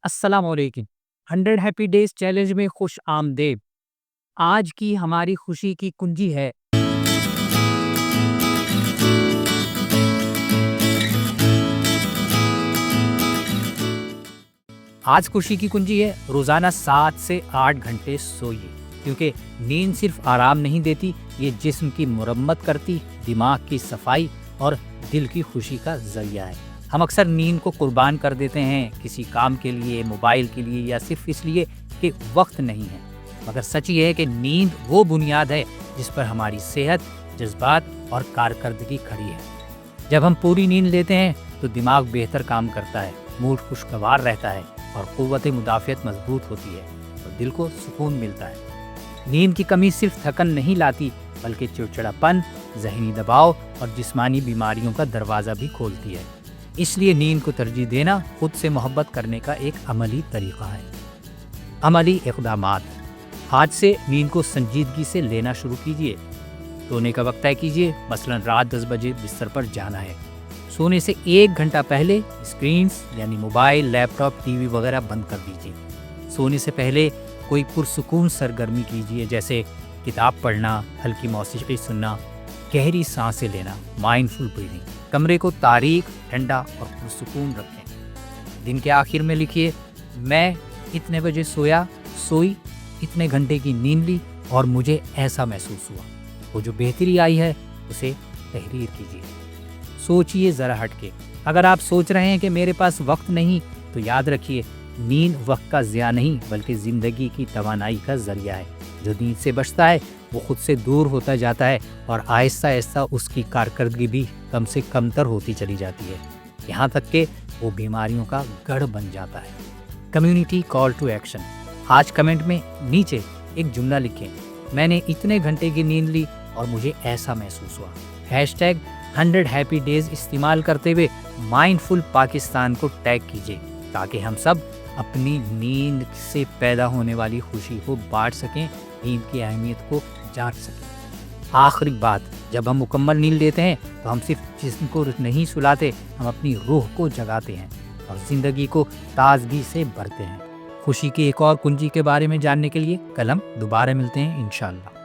السلام علیکم۔ 100 happy days challenge میں خوش آمدید۔ آج کی ہماری خوشی کی کنجی ہے روزانہ 7 سے 8 گھنٹے سوئیے، کیونکہ نیند صرف آرام نہیں دیتی، یہ جسم کی مرمت کرتی، دماغ کی صفائی اور دل کی خوشی کا ذریعہ ہے۔ ہم اکثر نیند کو قربان کر دیتے ہیں، کسی کام کے لیے، موبائل کے لیے، یا صرف اس لیے کہ وقت نہیں ہے، مگر سچ یہ ہے کہ نیند وہ بنیاد ہے جس پر ہماری صحت، جذبات اور کارکردگی کھڑی ہے۔ جب ہم پوری نیند لیتے ہیں تو دماغ بہتر کام کرتا ہے، موڈ خوشگوار رہتا ہے اور قوت مدافعت مضبوط ہوتی ہے اور دل کو سکون ملتا ہے۔ نیند کی کمی صرف تھکن نہیں لاتی، بلکہ چڑچڑاپن، ذہنی دباؤ اور جسمانی بیماریوں کا دروازہ بھی کھولتی ہے۔ اس لیے نیند کو ترجیح دینا خود سے محبت کرنے کا ایک عملی طریقہ ہے۔ عملی اقدامات: آج سے نیند کو سنجیدگی سے لینا شروع کیجیے۔ سونے کا وقت طے کیجیے، مثلا رات 10 بجے بستر پر جانا ہے۔ سونے سے 1 گھنٹہ پہلے اسکرینز یعنی موبائل، لیپ ٹاپ، ٹی وی وغیرہ بند کر دیجیے۔ سونے سے پہلے کوئی پرسکون سرگرمی کیجیے، جیسے کتاب پڑھنا، ہلکی موسیقی سننا، گہری سانسیں لینا، مائنڈفل بریتھنگ۔ کمرے کو تاریک، ٹھنڈا اور پرسکون رکھیں۔ دن کے آخر میں لکھیے، میں اتنے بجے سوئی، اتنے گھنٹے کی نیند لی اور مجھے ایسا محسوس ہوا۔ وہ جو بہتری آئی ہے اسے تحریر کیجیے۔ سوچیے ذرا ہٹ کے۔ اگر آپ سوچ رہے ہیں کہ میرے پاس وقت نہیں، تو یاد رکھیے، نیند وقت کا ضیاع نہیں بلکہ زندگی کی توانائی کا ذریعہ ہے۔ جو نیند سے بچتا ہے وہ خود سے دور ہوتا جاتا ہے اور آہستہ آہستہ اس کی کارکردگی بھی کم سے کم تر ہوتی چلی جاتی ہے، یہاں تک کہ وہ بیماریوں کا گڑھ بن جاتا ہے۔ کمیونٹی کال ٹو ایکشن: آج کمنٹ میں نیچے ایک جملہ لکھیں، میں نے اتنے گھنٹے کی نیند لی اور مجھے ایسا محسوس ہوا۔ #100 ہیپی ڈیز استعمال کرتے ہوئے مائنڈفل پاکستان کو ٹیگ کیجیے، تاکہ ہم سب اپنی نیند سے پیدا ہونے والی خوشی کو بانٹ سکیں، نیند کی اہمیت کو جان سکیں۔ آخری بات، جب ہم مکمل نیند لیتے ہیں تو ہم صرف جسم کو نہیں سلاتے، ہم اپنی روح کو جگاتے ہیں اور زندگی کو تازگی سے بھرتے ہیں۔ خوشی کی ایک اور کنجی کے بارے میں جاننے کے لیے کل ہم دوبارہ ملتے ہیں انشاءاللہ۔